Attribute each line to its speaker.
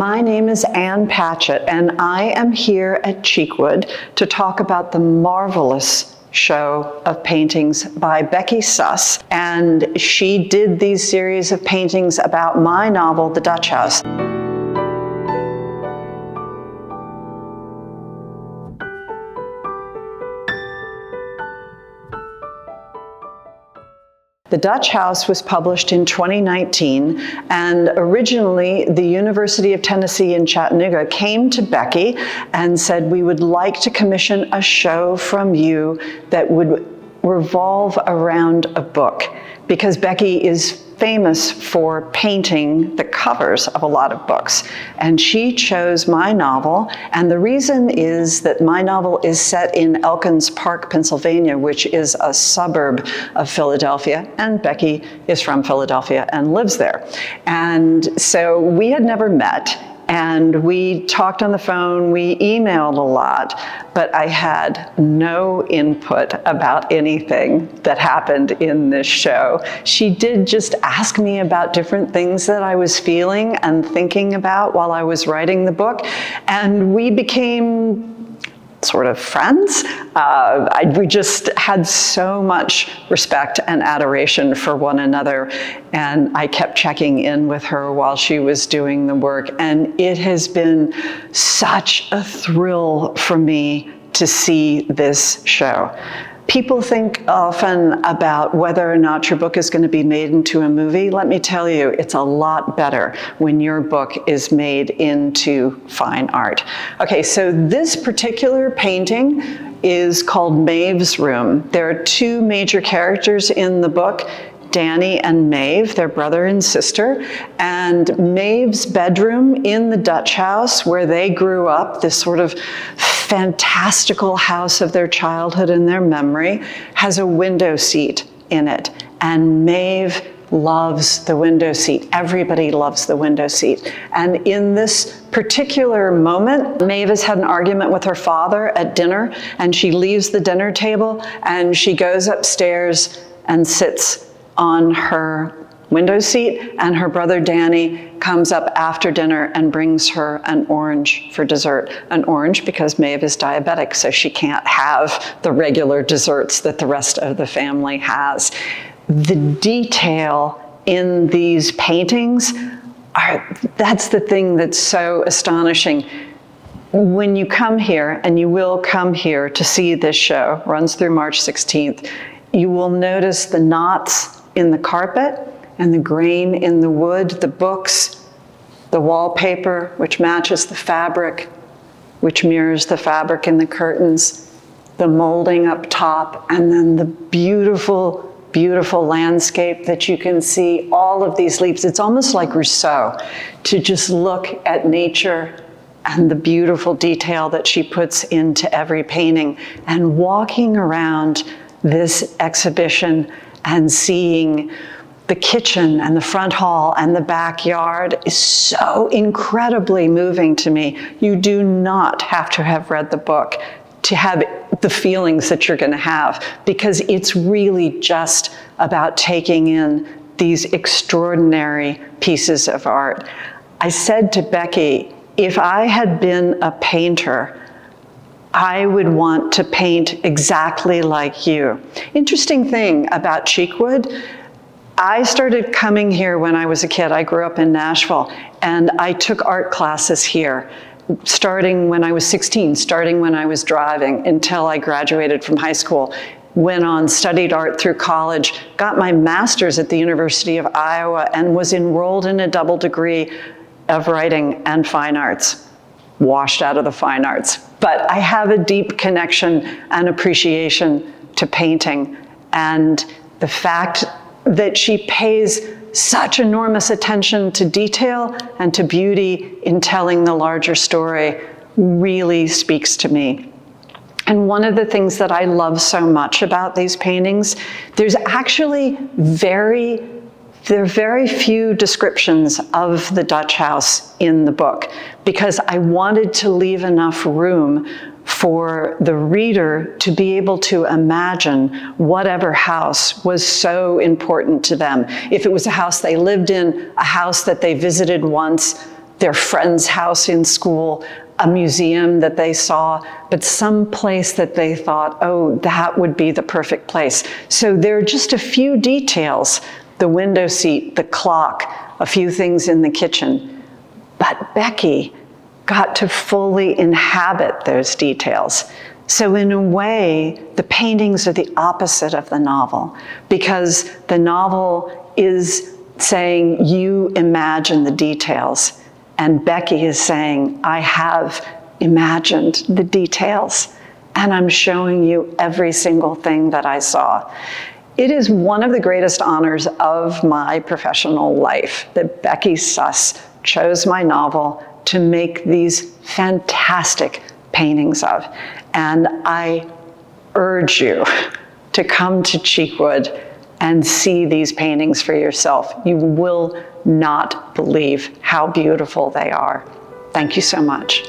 Speaker 1: My name is Ann Patchett, and I am here at Cheekwood to talk about the marvelous show of paintings by Becky Suss. And she did these series of paintings about my novel, The Dutch House. The Dutch House was published in 2019, and originally the University of Tennessee in Chattanooga came to Becky and said, we would like to commission a show from you that would revolve around a book, because Becky is famous for painting the covers of a lot of books. And she chose my novel, and the reason is that my novel is set in Elkins Park, Pennsylvania, which is a suburb of Philadelphia, and Becky is from Philadelphia and lives there. And so we had never met, and we talked on the phone, we emailed a lot, but I had no input about anything that happened in this show. She did just ask me about different things that I was feeling and thinking about while I was writing the book, and we became sort of friends. We just had so much respect and adoration for one another, and I kept checking in with her while she was doing the work, and it has been such a thrill for me to see this show. People think often about whether or not your book is going to be made into a movie. Let me tell you, it's a lot better when your book is made into fine art. Okay, so this particular painting is called Maeve's Room. There are two major characters in the book, Danny and Maeve, they're brother and sister, and Maeve's bedroom in the Dutch house where they grew up, this sort of fantastical house of their childhood and their memory, has a window seat in it. And Maeve loves the window seat. Everybody loves the window seat. And in this particular moment, Maeve has had an argument with her father at dinner, and she leaves the dinner table and she goes upstairs and sits on her window seat, and her brother Danny comes up after dinner and brings her an orange for dessert. An orange because Maeve is diabetic, so she can't have the regular desserts that the rest of the family has. The detail in these paintings, that's the thing that's so astonishing. When you come here, and you will come here to see this show, runs through March 16th, you will notice the knots in the carpet and the grain in the wood, the books, the wallpaper, which matches the fabric, which mirrors the fabric in the curtains, the molding up top, and then the beautiful, beautiful landscape that you can see, all of these leaps. It's almost like Rousseau to just look at nature and the beautiful detail that she puts into every painting. And walking around this exhibition and seeing the kitchen and the front hall and the backyard is so incredibly moving to me. You do not have to have read the book to have the feelings that you're going to have, because it's really just about taking in these extraordinary pieces of art. I said to Becky, if I had been a painter, I would want to paint exactly like you. Interesting thing about Cheekwood, I started coming here when I was a kid. I grew up in Nashville, and I took art classes here, starting when I was 16, starting when I was driving, until I graduated from high school. Went on, studied art through college, got my master's at the University of Iowa, and was enrolled in a double degree of writing and fine arts. Washed out of the fine arts. But I have a deep connection and appreciation to painting, and the fact that she pays such enormous attention to detail and to beauty in telling the larger story really speaks to me. And one of the things that I love so much about these paintings, there's actually there are very few descriptions of the Dutch house in the book, because I wanted to leave enough room for the reader to be able to imagine whatever house was so important to them. If it was a house they lived in, a house that they visited once, their friend's house in school, a museum that they saw, but some place that they thought, oh, that would be the perfect place. So there are just a few details, the window seat, the clock, a few things in the kitchen. But Becky got to fully inhabit those details. So in a way, the paintings are the opposite of the novel, because the novel is saying, you imagine the details. And Becky is saying, I have imagined the details, and I'm showing you every single thing that I saw. It is one of the greatest honors of my professional life that Becky Suss chose my novel to make these fantastic paintings of. And I urge you to come to Cheekwood and see these paintings for yourself. You will not believe how beautiful they are. Thank you so much.